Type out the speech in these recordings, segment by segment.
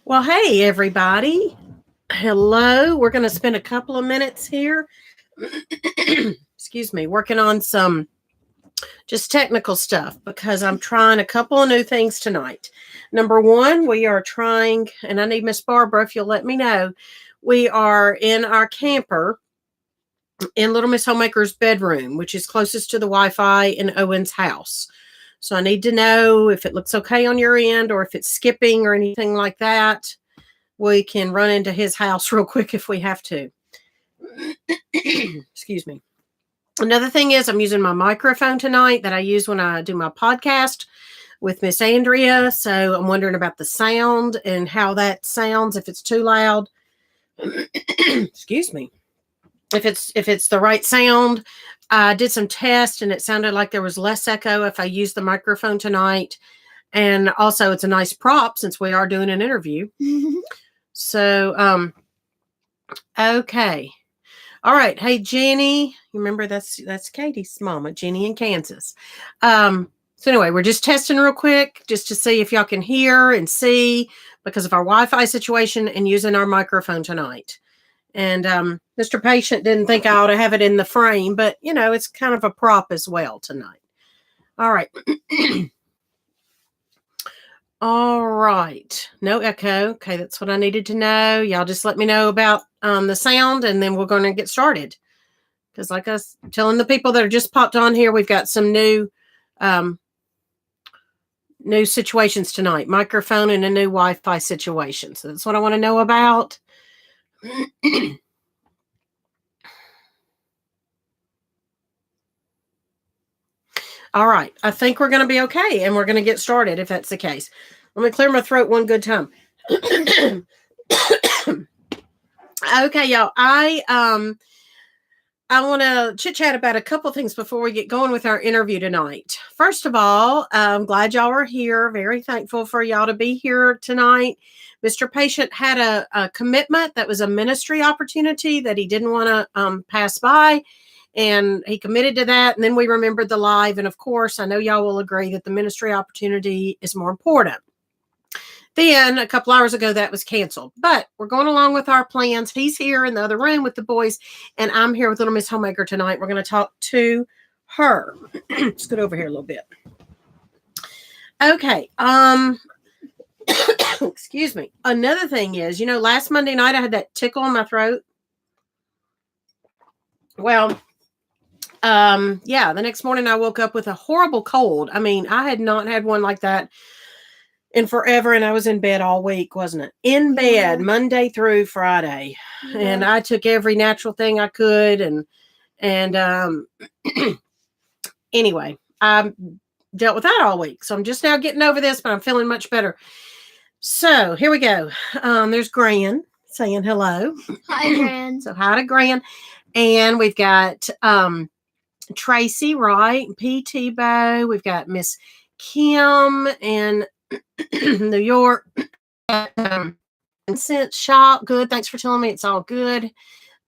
Well, hey, everybody. Hello. We're going to spend a couple of minutes here, excuse me, working on some just technical stuff because I'm trying a couple of new things tonight. Number one, we are trying, and I need Miss Barbara, if you'll let me know, we are in our camper in Little Miss Homemaker's bedroom, which is closest to the Wi-Fi in Owen's house. So I need to know if it looks okay on your end or if it's skipping or anything like that. We can run into his house real quick if we have to. Excuse me. Another thing is I'm using my microphone tonight that I use when I do my podcast with Miss Andrea. So I'm wondering about the sound and how that sounds, if it's too loud. Excuse me. If it's the right sound. I did some tests and it sounded like there was less echo if I used the microphone tonight. And also it's a nice prop since we are doing an interview. So, okay. All right. Hey, Jenny, you remember that's Katie's mama, Jenny in Kansas. So anyway, we're just testing real quick just to see if y'all can hear and see because of our Wi-Fi situation and using our microphone tonight. And Mr. Patient didn't think I ought to have it in the frame, but you know, it's kind of a prop as well tonight. All right. All right. No echo. Okay, that's what I needed to know. Y'all just let me know about the sound, and then we're going to get started. Because like I was telling the people that are just popped on here, we've got some new situations tonight. Microphone and a new Wi-Fi situation. So that's what I want to know about. All right. I think we're going to be okay, and we're going to get started if that's the case. Let me clear my throat one good time. Okay, y'all. I want to chit-chat about a couple things before we get going with our interview tonight. First of all, I'm glad y'all are here. Very thankful for y'all to be here tonight. Mr. Patient had a commitment that was a ministry opportunity that he didn't want to pass by. And he committed to that. And then we remembered the live. And of course, I know y'all will agree that the ministry opportunity is more important. Then a couple hours ago, that was canceled. But we're going along with our plans. He's here in the other room with the boys. And I'm here with Little Miss Homemaker tonight. We're going to talk to her. Let's get over here a little bit. Okay. Excuse me. Another thing is, last Monday night, I had that tickle in my throat. Well, the next morning I woke up with a horrible cold. I mean, I had not had one like that in forever, and I was in bed all week, wasn't it? In bed, Monday through Friday. Yeah. And I took every natural thing I could, and anyway, I dealt with that all week. So I'm just now getting over this, but I'm feeling much better. So here we go. There's Gran saying hello. Hi, Gran. So hi to Gran. And we've got Tracy, right? PT Bo. We've got Miss Kim in New York. Scent shop. Good. Thanks for telling me it's all good.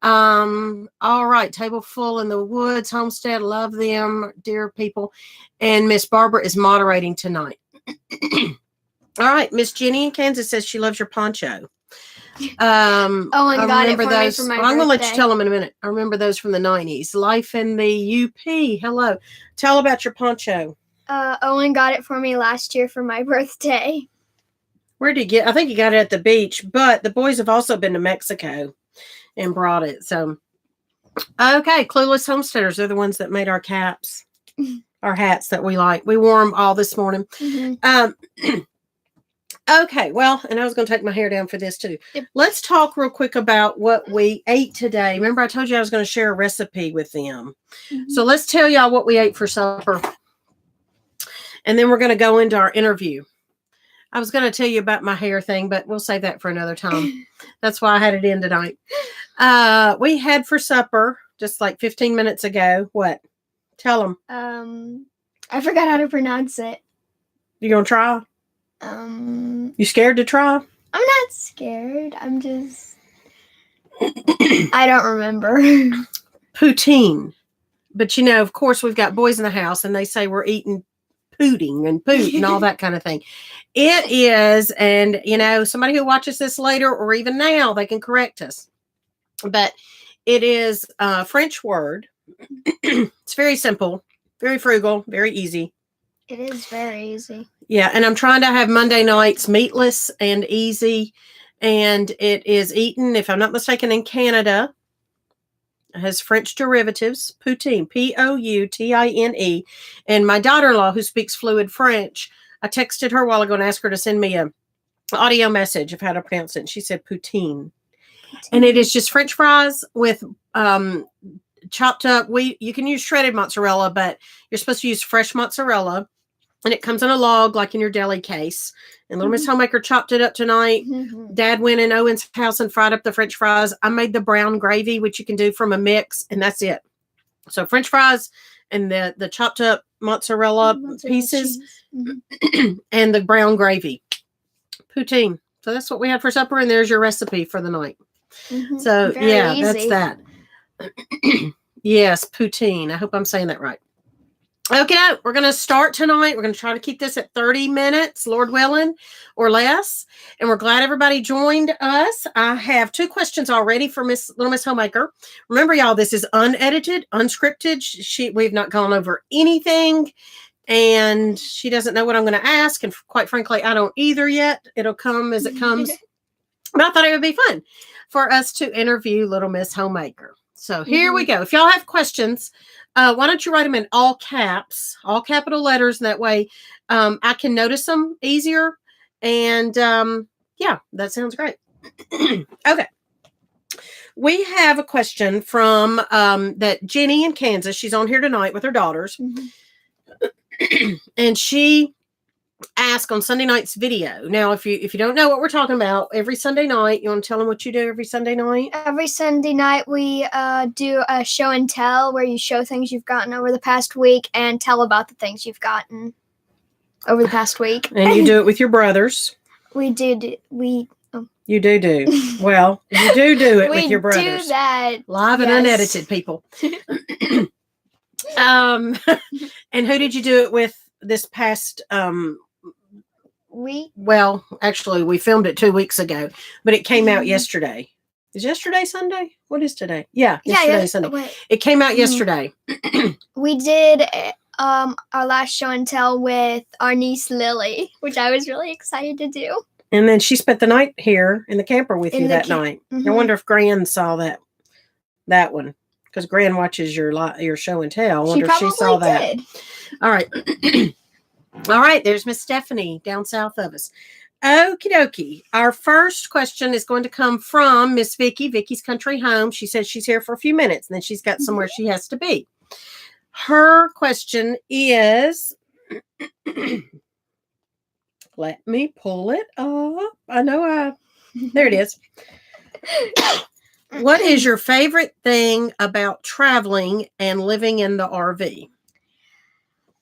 All right. Table full in the woods. Homestead. Love them. Dear people. And Miss Barbara is moderating tonight. All right. Miss Jenny in Kansas says she loves your poncho. And got it for those. Me for my I'm going to let you birthday. tell them in a minute. I remember those from the 90s. Life in the UP. Hello. Tell about your poncho. Owen got it for me last year for my birthday. Where did you get? I think you got it at the beach, but the boys have also been to Mexico and brought it. So, okay. Clueless Homesteaders. They're the ones that made our caps, our hats that we like. We wore them all this morning. Mm-hmm. Okay, well, and I was going to take my hair down for this too. Yep. Let's talk real quick about what we ate today. Remember, I told you I was going to share a recipe with them. Mm-hmm. So let's tell y'all what we ate for supper. And then we're going to go into our interview. I was going to tell you about my hair thing, but we'll save that for another time. That's why I had it in tonight. We had for supper, just like 15 minutes ago, what? Tell them. I forgot how to pronounce it. You going to try? You scared to try? I'm not scared. I'm just... I don't remember. Poutine. But, of course, we've got boys in the house, and they say we're eating pooting and poot and all that kind of thing. It is, and somebody who watches this later or even now, they can correct us. But it is a French word. It's very simple, very frugal, very easy. It is very easy. Yeah, and I'm trying to have Monday nights meatless and easy. And it is eaten, if I'm not mistaken, in Canada. It has French derivatives, poutine, Poutine. And my daughter-in-law, who speaks fluid French, I texted her a while ago and asked her to send me an audio message of how to pronounce it. And she said poutine. And it is just French fries with chopped up. You can use shredded mozzarella, but you're supposed to use fresh mozzarella. And it comes in a log, like in your deli case. And little Miss Homemaker chopped it up tonight. Dad went in Owen's house and fried up the French fries. I made the brown gravy, which you can do from a mix, and that's it. So French fries and the chopped up mozzarella pieces and the brown gravy. Poutine. So that's what we had for supper, and there's your recipe for the night. So, very easy. That's that. Yes, poutine. I hope I'm saying that right. Okay, we're going to start tonight. We're going to try to keep this at 30 minutes, Lord willing, or less. And we're glad everybody joined us. I have 2 questions already for Little Miss Homemaker. Remember, y'all, this is unedited, unscripted. We've not gone over anything, and she doesn't know what I'm going to ask. And quite frankly, I don't either yet. It'll come as it comes. But I thought it would be fun for us to interview Little Miss Homemaker. So here we go. If y'all have questions, why don't you write them in all caps, all capital letters, and that way I can notice them easier. And yeah, that sounds great. Okay. We have a question from that Jenny in Kansas. She's on here tonight with her daughters. And she asked on Sunday night's video. Now, if you don't know what we're talking about, every Sunday night, you want to tell them what you do every Sunday night? Every Sunday night, we do a show and tell where you show things you've gotten over the past week and tell about the things you've gotten over the past week. And you do it with your brothers? We do. You do. Well, you do it with your brothers. We do that. Live and unedited, people. And who did you do it with this past week? Well, actually, we filmed it 2 weeks ago, but it came out yesterday. Is yesterday Sunday? What is today? Yeah, yesterday Sunday. Wait. It came out yesterday. We did our last show and tell with our niece Lily, which I was really excited to do. And then she spent the night here in the camper with you that night. I wonder if Gran saw that one, because Gran watches your show and tell. I wonder if she saw that. Did. All right. All right. There's Miss Stephanie down south of us. Okie dokie. Our first question is going to come from Miss Vicky, Vicky's Country Home. She says she's here for a few minutes, and then she's got somewhere she has to be. Her question is, let me pull it up. There it is. What is your favorite thing about traveling and living in the RV?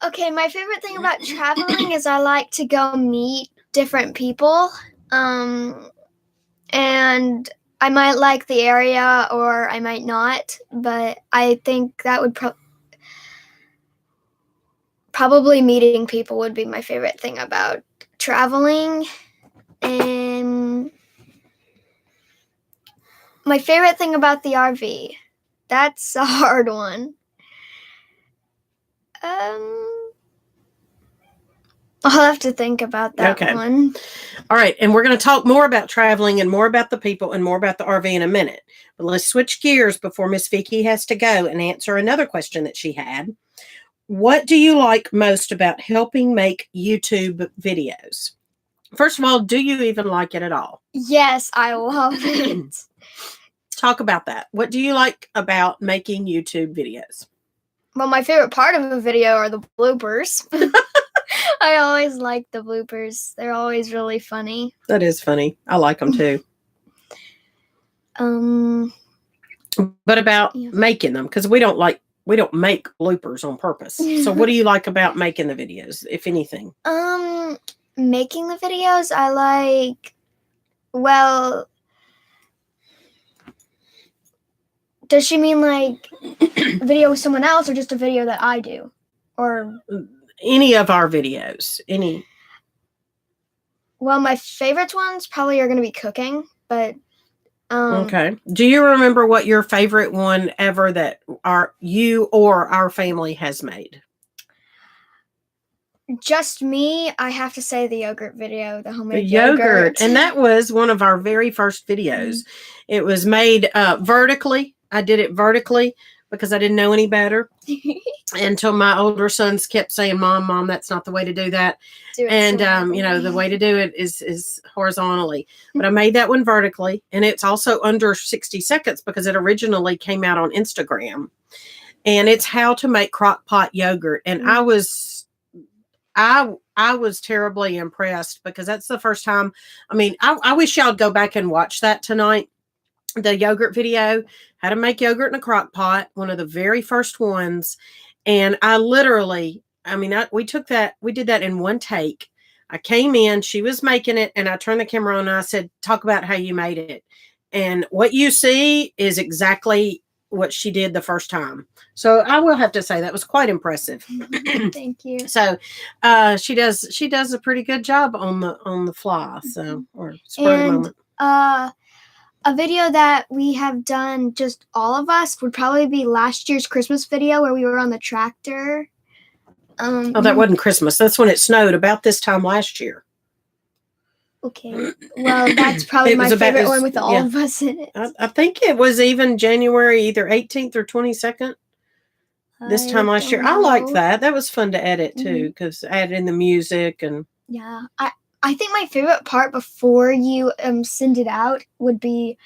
Okay, my favorite thing about traveling is I like to go meet different people. And I might like the area or I might not, but I think that would probably meeting people would be my favorite thing about traveling. And my favorite thing about the RV, that's a hard one. I'll have to think about that one. All right. And we're going to talk more about traveling and more about the people and more about the RV in a minute. But let's switch gears before Miss Vicky has to go and answer another question that she had. What do you like most about helping make YouTube videos? First of all, do you even like it at all? Yes, I love it. Talk about that. What do you like about making YouTube videos? Well, my favorite part of the video are the bloopers. I always like the bloopers. They're always really funny. That is funny. I like them too. But about making them, because we don't make bloopers on purpose. So what do you like about making the videos, if anything? Making the videos, I like, well, does she mean like a video with someone else or just a video that I do? Or any of our videos? Any? Well, my favorite ones probably are going to be cooking, but Okay. Do you remember what your favorite one ever that you or our family has made? just me, I have to say the yogurt video, the The homemade yogurt. And that was one of our very first videos. It was made vertically. I did it vertically because I didn't know any better until my older sons kept saying, Mom, that's not the way to do that. And, the way to do it is horizontally. But I made that one vertically. And it's also under 60 seconds because it originally came out on Instagram. And it's how to make crock pot yogurt. And I was terribly impressed because that's the first time. I mean, I wish y'all would go back and watch that tonight. The yogurt video, how to make yogurt in a crock pot, one of the very first ones. And we did that in one take. I came in, she was making it, and I turned the camera on and I said, talk about how you made it. And what you see is exactly what she did the first time. So I will have to say that was quite impressive. Thank you. So she does a pretty good job on the fly. So or spur of the moment. A video that we have done, just all of us, would probably be last year's Christmas video where we were on the tractor. That wasn't Christmas. That's when it snowed about this time last year. Okay. Well, that's probably my favorite one with all of us in it. I think it was even January either 18th or 22nd this time last year. I liked that. That was fun to edit too because add in the music and. Yeah. I think my favorite part before you send it out would be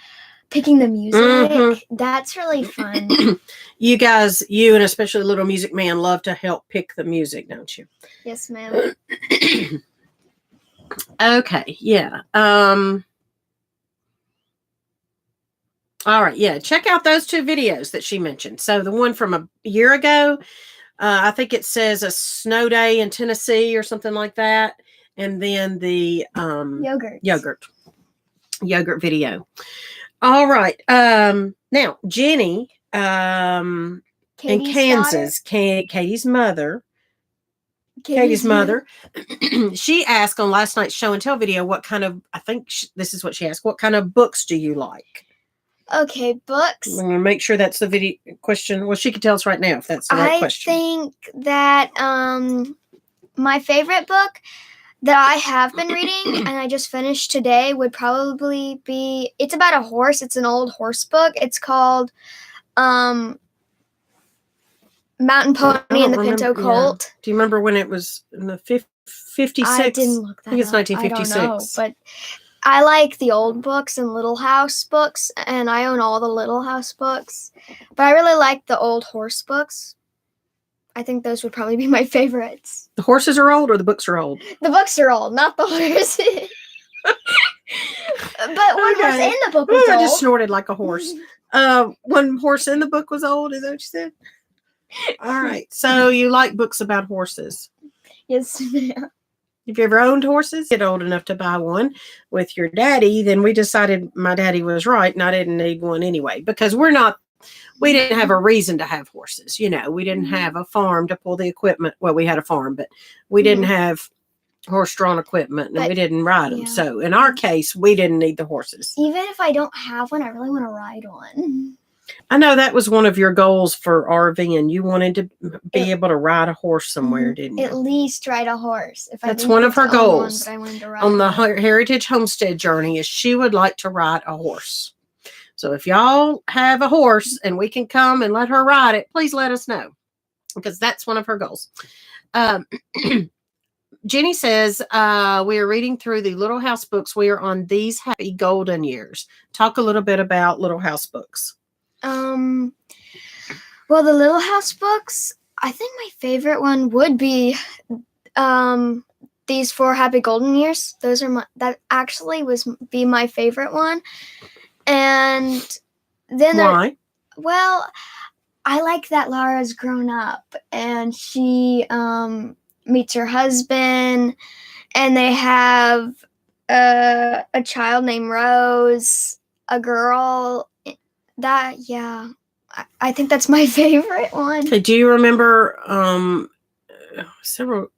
picking the music. That's really fun. You guys, you and especially Little Music Man love to help pick the music, don't you? Yes, ma'am. Okay, yeah. All right, yeah. Check out those two videos that she mentioned. So the one from a year ago, I think it says a snow day in Tennessee or something like that. And then the yogurt video. All right. Now Jenny in Kansas, Katie's mother. She asked on last night's show and tell video what kind of, this is what she asked, what kind of books do you like? Okay, books. I'm going to make sure that's the video question. Well, she could tell us right now if that's the right question. I think that my favorite book that I have been reading and I just finished today would probably be, it's about a horse. It's an old horse book. It's called Mountain Pony and the Pinto Colt. Yeah. Do you remember when it was in the 56? I didn't look that up. I think it's 1956. I don't know, but I like the old books and Little House books, and I own all the Little House books. But I really like the old horse books. I think those would probably be my favorites. The horses are old or the books are old? The books are old, not the horses. But one horse in the book was old. I just snorted like a horse. One horse in the book was old, is that what you said? All right. So you like books about horses? Yes, ma'am. If you ever owned horses, get old enough to buy one with your daddy, then we decided my daddy was right and I didn't need one anyway because we didn't have a reason to have horses. You know, we didn't have a farm to pull the equipment. Well, we had a farm, but we didn't have horse-drawn equipment and we didn't ride them. Yeah. So in our case, we didn't need the horses. Even if I don't have one, I really want to ride one. I know that was one of your goals for RVing. You wanted to be able to ride a horse somewhere, didn't you? At least ride a horse. That's one of her goals I wanted to ride on the Heritage Homestead journey is she would like to ride a horse. So if y'all have a horse and we can come and let her ride it, please let us know because that's one of her goals. Jenny says, we are reading through the Little House books. We are on these happy golden years. Talk a little bit about Little House books. Well, the Little House books, I think my favorite one would be These 4 Happy Golden Years. That actually be my favorite one. And then why? Well, I like that Lara's grown up and she meets her husband and they have a child named Rose, a girl. I think that's my favorite one. Do you remember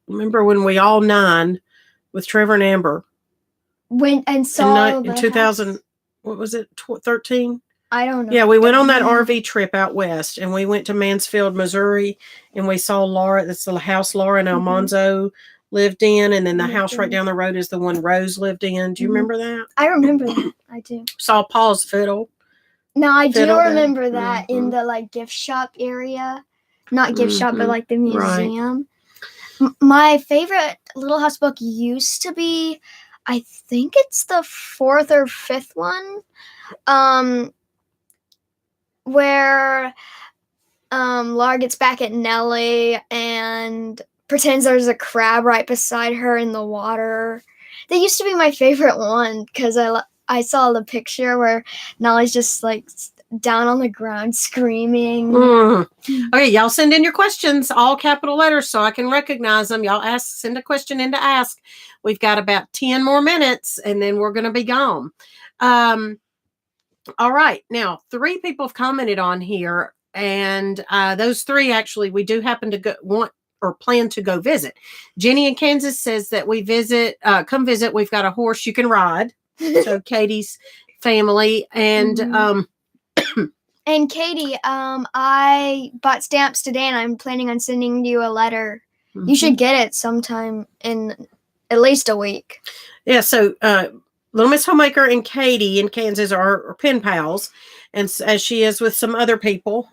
Remember when we all 9 with Trevor and Amber Went and saw in 2000? What was it? 13? I don't know. Yeah, we went on that RV trip out west, and we went to Mansfield, Missouri, and we saw Laura. That's the house Laura and Almanzo lived in, and then the house right down the road is the one Rose lived in. Do you remember that? I remember that. I do. Saw Paul's fiddle. No, I do remember that in the like gift shop area. Not gift shop, but like the museum. Right. My favorite Little House book used to be, I think it's the 4th or 5th one, where Laura gets back at Nellie and pretends there's a crab right beside her in the water. That used to be my favorite one because I saw the picture where Nellie's just like down on the ground screaming. Okay, y'all send in your questions, all capital letters, so I can recognize them. Y'all send a question in to ask. We've got about 10 more minutes, and then we're going to be gone. All right. Now, 3 people have commented on here, and those 3 actually we do happen to plan to go visit. Jenny in Kansas says that we come visit. We've got a horse you can ride. So Katie's family and and Katie, I bought stamps today, and I'm planning on sending you a letter. You should get it sometime in at least a week. Yeah. So Little Miss Homemaker and Katie in Kansas are pen pals, and as she is with some other people,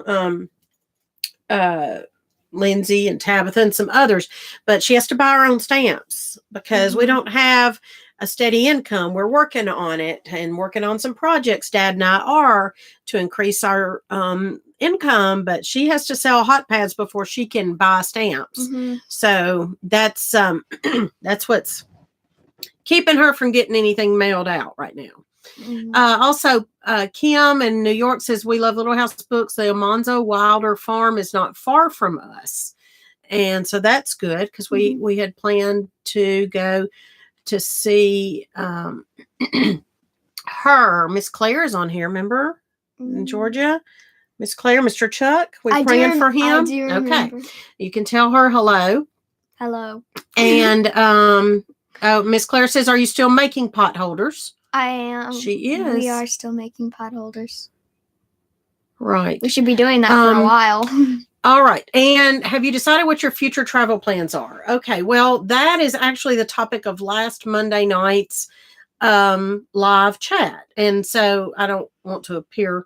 Lindsay and Tabitha and some others, but she has to buy her own stamps because we don't have a steady income. We're working on it and working on some projects. Dad and I are to increase our income, but she has to sell hot pads before she can buy stamps. So that's what's keeping her from getting anything mailed out right now. Also, Kim in New York says, we love Little House books. The Almanzo Wilder Farm is not far from us. And so that's good because we had planned to go to see her. Miss Claire is on here, remember? In Georgia. Miss Claire, Mr. Chuck. We're praying for him. I do remember. Okay. You can tell her hello. Hello. And Miss Claire says, are you still making pot holders? I am. She is. We are still making pot holders. Right. We should be doing that for a while. All right. And have you decided what your future travel plans are? Okay. Well, that is actually the topic of last Monday night's live chat. And so I don't want to appear,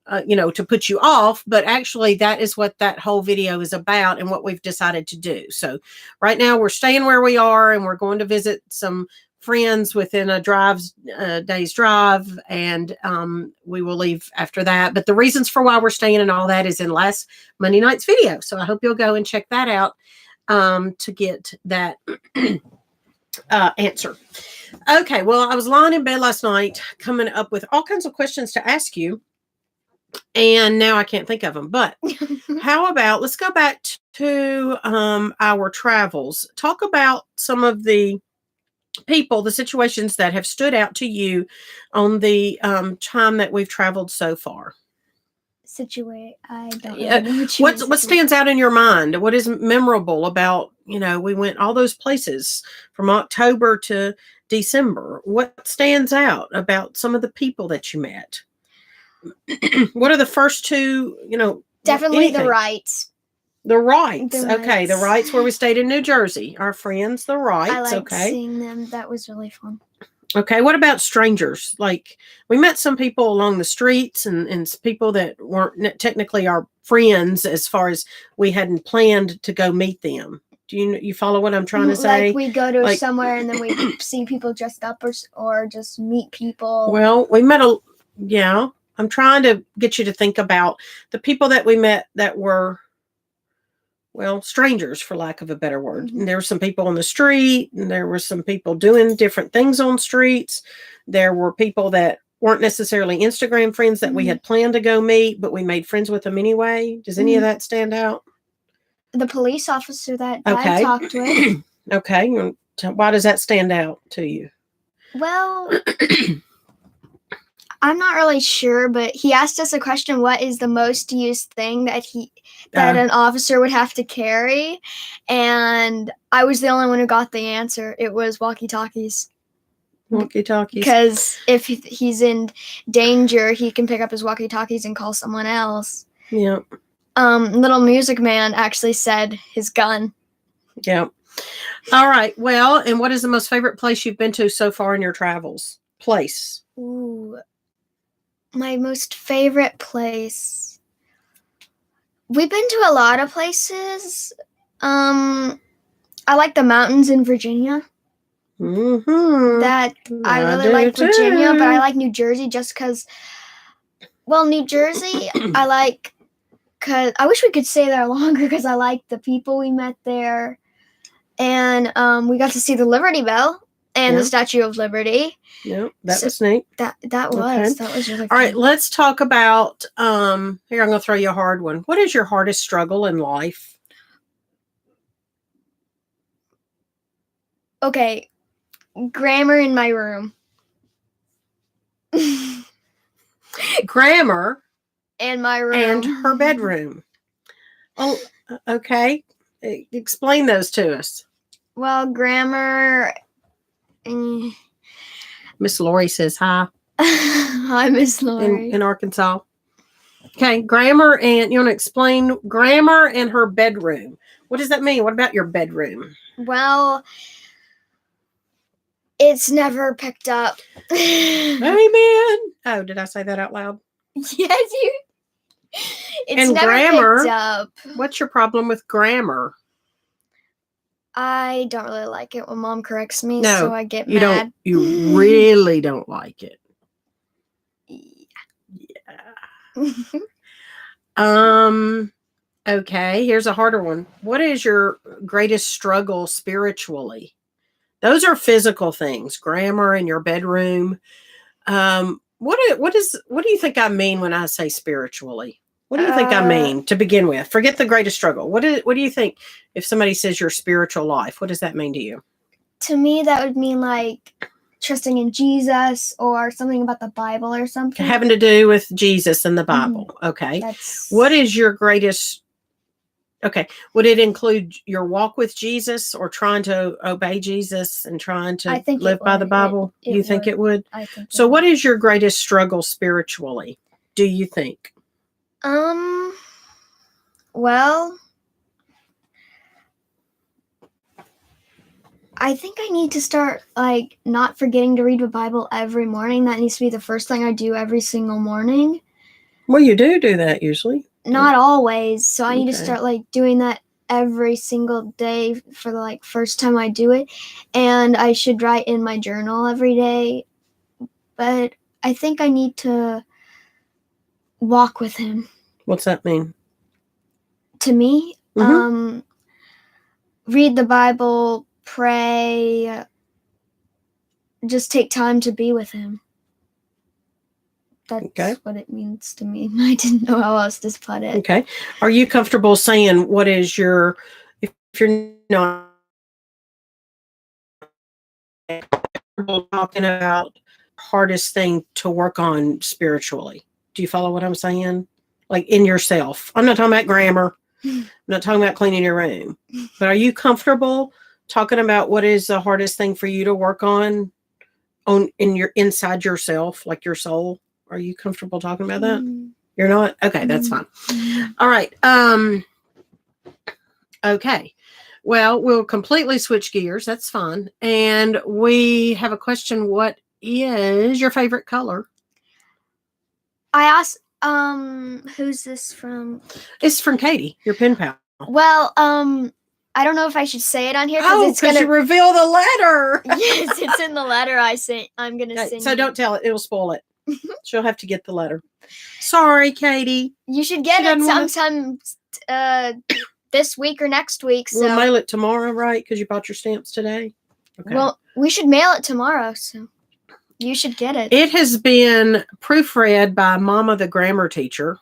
to put you off, but actually that is what that whole video is about and what we've decided to do. So right now we're staying where we are and we're going to visit some friends within a day's drive, and we will leave after that. But the reasons for why we're staying and all that is in last Monday night's video. So I hope you'll go and check that out to get that answer. Okay, well, I was lying in bed last night coming up with all kinds of questions to ask you, and now I can't think of them. But how about let's go back to our travels. Talk about some of the people, the situations that have stood out to you on the time that we've traveled so far. I don't know. What stands out in your mind? What is memorable about, we went all those places from October to December. What stands out about some of the people that you met? What are the first 2, definitely anything? The Wrights. The Wrights. Okay, the Wrights where we stayed in New Jersey. Our friends, the Wrights. I liked seeing them. That was really fun. Okay, what about strangers? Like, we met some people along the streets and people that weren't technically our friends as far as we hadn't planned to go meet them. Do you follow what I'm trying to say? Like we go to somewhere and then we see people dressed up or just meet people. Well, we met I'm trying to get you to think about the people that we met that were, strangers, for lack of a better word. And there were some people on the street, and there were some people doing different things on streets. There were people that weren't necessarily Instagram friends that we had planned to go meet, but we made friends with them anyway. Does any of that stand out? The police officer that I talked with. Okay. Why does that stand out to you? Well, I'm not really sure, but he asked us a question, what is the most used thing that that an officer would have to carry, and I was the only one who got the answer. It was walkie-talkies. Walkie-talkies. Because if he's in danger, he can pick up his walkie-talkies and call someone else. Yeah. Little Music Man actually said his gun. Yeah. All right. Well, and what is the most favorite place you've been to so far in your travels? Place. Ooh. My most favorite place. We've been to a lot of places. I like the mountains in Virginia. Mm-hmm. I really like Virginia, but I like New Jersey just because. Well, New Jersey, I like because I wish we could stay there longer because I like the people we met there, and we got to see the Liberty Bell and the Statue of Liberty. Yeah, that was neat. That was really fun. All right, let's talk about. Here, I'm going to throw you a hard one. What is your hardest struggle in life? Okay, grammar in my room. Grammar in my room and her bedroom. Oh, okay. Explain those to us. Well, grammar. Miss Lori says hi. Hi, Miss Lori. In Arkansas. Okay, grammar, and you want to explain grammar and her bedroom. What does that mean? What about your bedroom? Well, it's never picked up. Amen. Oh, did I say that out loud? Yes, you. It's and never grammar. Picked up. What's your problem with grammar? I don't really like it when Mom corrects me, no, so I get you mad. You really don't like it. Yeah. Okay, here's a harder one. What is your greatest struggle spiritually? Those are physical things. Grammar in your bedroom. What do you think I mean when I say spiritually? What do you think I mean to begin with? Forget the greatest struggle. What do you think if somebody says your spiritual life? What does that mean to you? To me, that would mean like trusting in Jesus or something about the Bible or something. Having to do with Jesus and the Bible. Mm-hmm. Okay. What is your greatest? Okay. Would it include your walk with Jesus or trying to obey Jesus and trying to live by the Bible? You think it would? I think so. What is your greatest struggle spiritually? Do you think? Well, I think I need to start like not forgetting to read the Bible every morning. That needs to be the first thing I do every single morning. Well, you do that usually. Not always. So I need to start like doing that every single day for the like first time I do it. And I should write in my journal every day. But I think I need to walk with him. What's that mean? To me, read the Bible, pray, just take time to be with him. That's what it means to me. I didn't know how else to put it. Okay. Are you comfortable saying what is your, if you're not talking about hardest thing to work on spiritually? Do you follow what I'm saying? Like in yourself. I'm not talking about grammar. I'm not talking about cleaning your room. But are you comfortable talking about what is the hardest thing for you to work on in your inside yourself, like your soul? Are you comfortable talking about that? You're not? Okay, that's fine. All right. Okay. Well, we'll completely switch gears. That's fun. And we have a question. What is your favorite color? I asked, who's this from? It's from Katie, your pen pal. Well, I don't know if I should say it on here because you reveal the letter. Yes, it's in the letter I'm going to send. So don't tell it. It'll spoil it. She'll have to get the letter. Sorry, Katie. You should get it sometime this week or next week. So. We'll mail it tomorrow, right? Because you bought your stamps today. Okay. Well, we should mail it tomorrow, so you should get it. It has been proofread by Mama, the grammar teacher.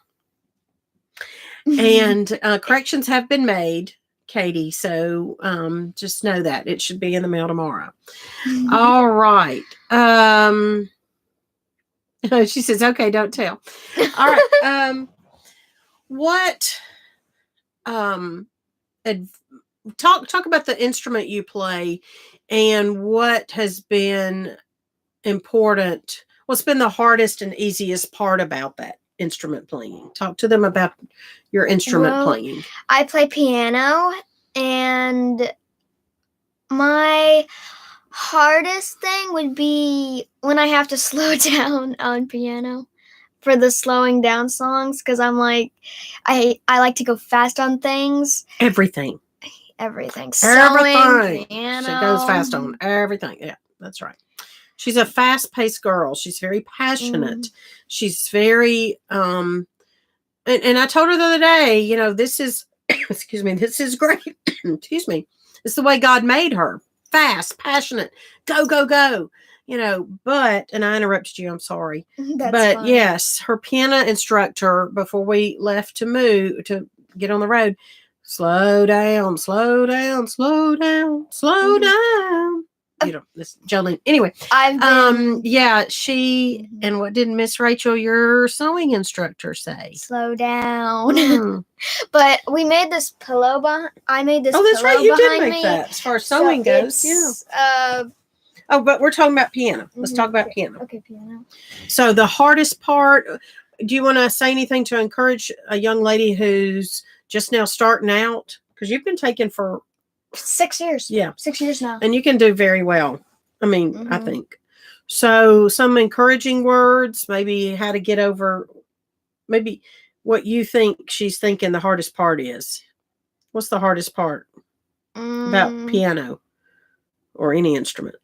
And corrections have been made, Katie. So just know that. It should be in the mail tomorrow. All right. She says, okay, don't tell. All right. ad- talk about the instrument you play and what has been important. What's been the hardest and easiest part about that instrument playing? Talk to them about your instrument playing. I play piano, and my hardest thing would be when I have to slow down on piano for the slowing down songs, because I'm like, I like to go fast on things. Everything. Sewing, piano. She goes fast on everything. Yeah, that's right. She's a fast-paced girl. She's very passionate. She's very and I told her the other day, you know, this is excuse me, this is great. Excuse me. It's the way God made her. Fast, passionate, go, go, go. You know, but, and I interrupted you, I'm sorry. But fine. Yes, her piano instructor, before we left to move, to get on the road, slow down, slow down, slow down, slow down. You know, this Jolene. Anyway, yeah, she, and what did Miss Rachel, your sewing instructor, say? Slow down. But we made this pillow I made this. Oh, that's pillow right. You did make me. that. As far as sewing goes, yeah. Oh, but we're talking about piano. Let's talk about piano. Okay, piano. So the hardest part. Do you want to say anything to encourage a young lady who's just now starting out? Because you've been taking for 6 years. Yeah. 6 years now. And you can do very well. I mean, I think. So some encouraging words, maybe how to get over, maybe what you think she's thinking the hardest part is. What's the hardest part about piano or any instrument?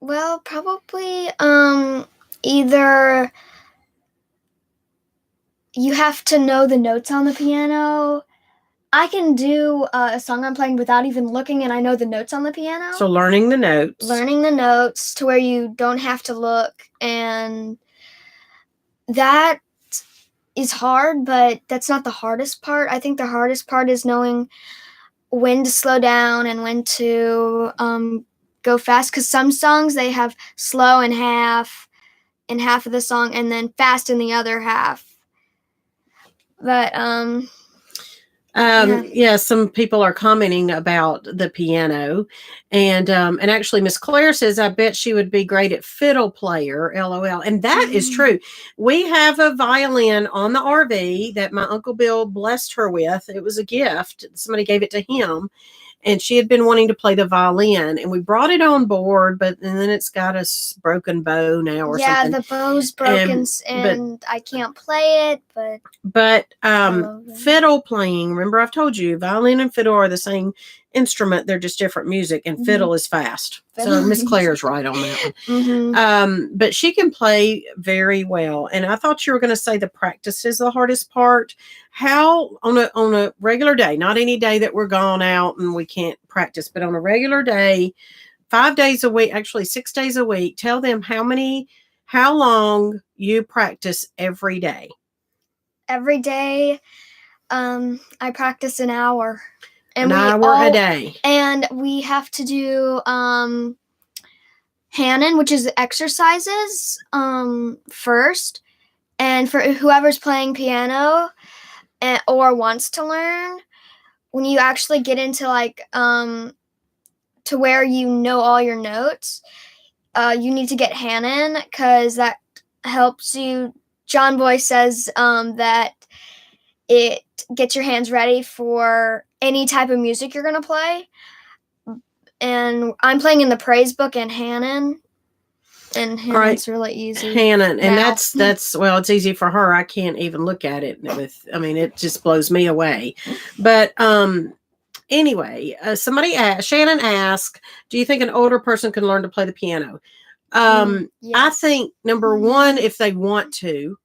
Well, probably either you have to know the notes on the piano. I can do a song I'm playing without even looking, and I know the notes on the piano. So learning the notes. Learning the notes to where you don't have to look. And that is hard, but that's not the hardest part. I think the hardest part is knowing when to slow down and when to go fast. Because some songs, they have slow in half of the song, and then fast in the other half. But yeah, some people are commenting about the piano, and actually Miss Claire says, I bet she would be great at fiddle player, LOL. And that is true. We have a violin on the RV that my Uncle Bill blessed her with. It was a gift. Somebody gave it to him. And she had been wanting to play the violin, and we brought it on board, and then it's got a broken bow now or something. Yeah, the bow's broken, and I can't play it, But fiddle playing, remember I've told you, violin and fiddle are the same instrument. They're just different music, and fiddle is fast. So Miss Claire's right on that one. But she can play very well. And I thought you were going to say the practice is the hardest part. How on a regular day, not any day that we're gone out and we can't practice, but on a regular day, 5 days a week, actually 6 days a week, tell them how long you practice every day. Every day, I practice an hour. And an hour a day. And we have to do Hanon, which is exercises first. And for whoever's playing piano or wants to learn, when you actually get into like to where you know all your notes, you need to get Hanon, because that helps you. John Boy says that it gets your hands ready for any type of music you're going to play. And I'm playing in the praise book and Hanon. And Hanon's really easy. Hanon. And that's well, it's easy for her. I can't even look at it it just blows me away. But anyway, Shannon asked, do you think an older person can learn to play the piano? Yes. I think number one, if they want to,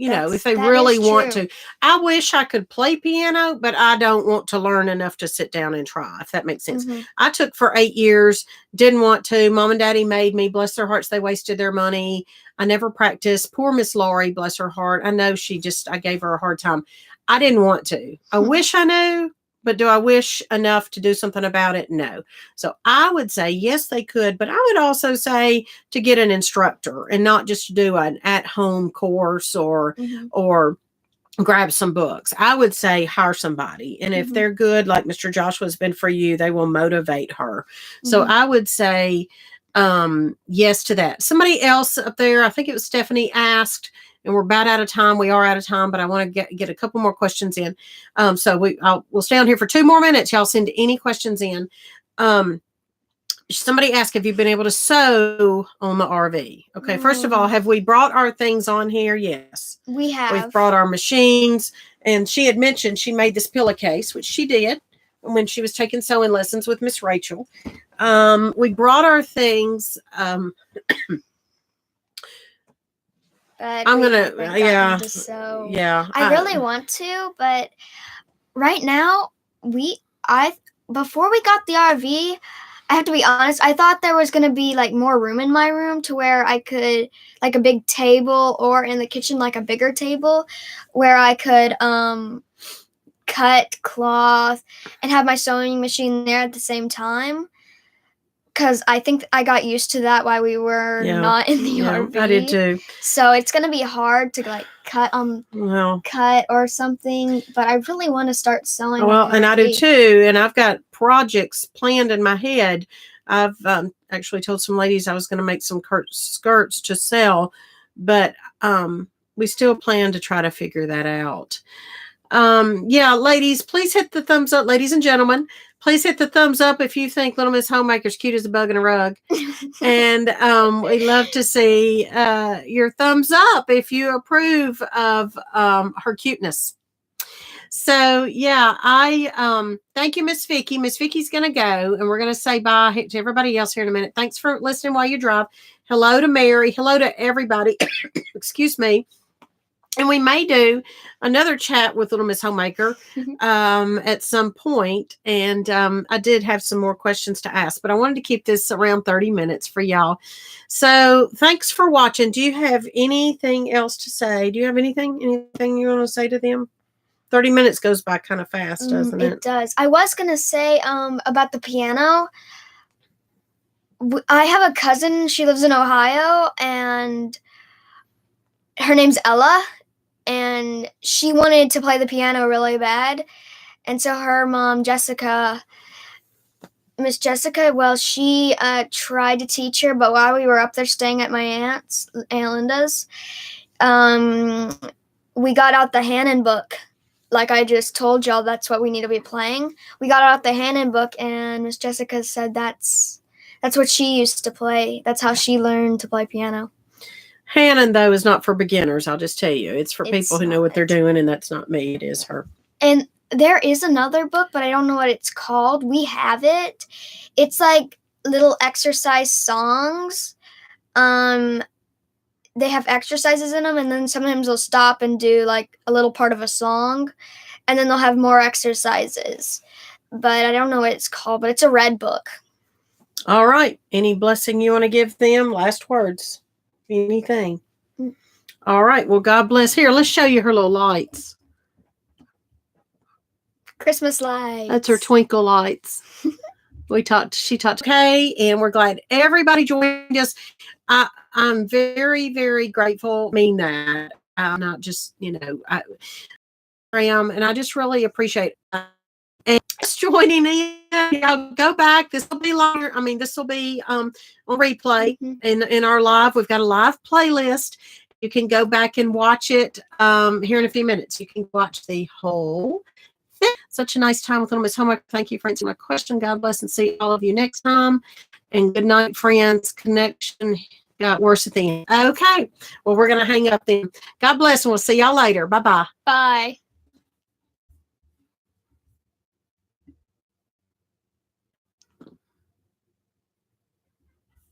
if they really want to. I wish I could play piano, but I don't want to learn enough to sit down and try, if that makes sense. I took for 8 years, didn't want to. Mom and Daddy made me, bless their hearts, they wasted their money. I never practiced. Poor Miss Laurie, bless her heart. I know I gave her a hard time. I didn't want to. I wish I knew. But do I wish enough to do something about it? No. So I would say, yes, they could. But I would also say to get an instructor and not just do an at-home course or grab some books. I would say hire somebody. And if they're good, like Mr. Joshua's been for you, they will motivate her. So I would say yes to that. Somebody else up there, I think it was Stephanie, asked, and we're about out of time. We are out of time, but I want to get a couple more questions in. So we'll stay on here for 2 more minutes. Y'all send any questions in. Somebody asked, have you been able to sew on the RV? Okay, first of all, have we brought our things on here? Yes. We have. We've brought our machines. And she had mentioned she made this pillowcase, which she did when she was taking sewing lessons with Miss Rachel. We brought our things. But I'm going to, yeah. I really want to, but right now, before we got the RV, I have to be honest, I thought there was going to be like more room in my room to where I could, like a big table, or in the kitchen, like a bigger table where I could cut cloth and have my sewing machine there at the same time. Because I think I got used to that while we were not in the RV. I did too. So it's going to be hard to like cut or something. But I really want to start sewing. Well, and I do too. And I've got projects planned in my head. I've actually told some ladies I was going to make some skirts to sell. But we still plan to try to figure that out. Ladies, please hit the thumbs up. Ladies and gentlemen, please hit the thumbs up if you think Little Miss Homemaker's cute as a bug in a rug. And we love to see your thumbs up if you approve of her cuteness. So, I thank you, Miss Vicki. Miss Vicki's going to go, and we're going to say bye to everybody else here in a minute. Thanks for listening while you drive. Hello to Mary. Hello to everybody. Excuse me. And we may do another chat with Little Miss Homemaker at some point. And I did have some more questions to ask, but I wanted to keep this around 30 minutes for y'all. So thanks for watching. Do you have anything else to say? Do you have anything you want to say to them? 30 minutes goes by kind of fast, doesn't it? It does. I was going to say about the piano. I have a cousin. She lives in Ohio, and her name's Ella. And she wanted to play the piano really bad. And so her mom, Miss Jessica, she tried to teach her. But while we were up there staying at my Aunt Linda's, we got out the Hannon book. Like I just told y'all, that's what we need to be playing. We got out the Hannon book, and Miss Jessica said that's what she used to play. That's how she learned to play piano. Hannon, though, is not for beginners. I'll just tell you. It's for people who know what they're doing, and that's not me. It is her. And there is another book, but I don't know what it's called. We have it. It's like little exercise songs. They have exercises in them, and then sometimes they'll stop and do like a little part of a song, and then they'll have more exercises. But I don't know what it's called, but it's a red book. All right. Any blessing you want to give them? Last words. Anything. All right. Well, God bless. Here, let's show you her little lights. Christmas lights. That's her twinkle lights. She talked. Okay. And we're glad everybody joined us. I'm very, very grateful. I mean that. I'm not just, I am. And I just really appreciate it. And just joining in, go back. This will be longer. I mean, this will be on replay in our live. We've got a live playlist. You can go back and watch it here in a few minutes. You can watch the whole thing. Such a nice time with Little Miss Homework. Thank you for answering my question. God bless, and see all of you next time. And good night, friends. Connection got worse at the end. Okay. Well, we're going to hang up then. God bless, and we'll see y'all later. Bye-bye. Bye.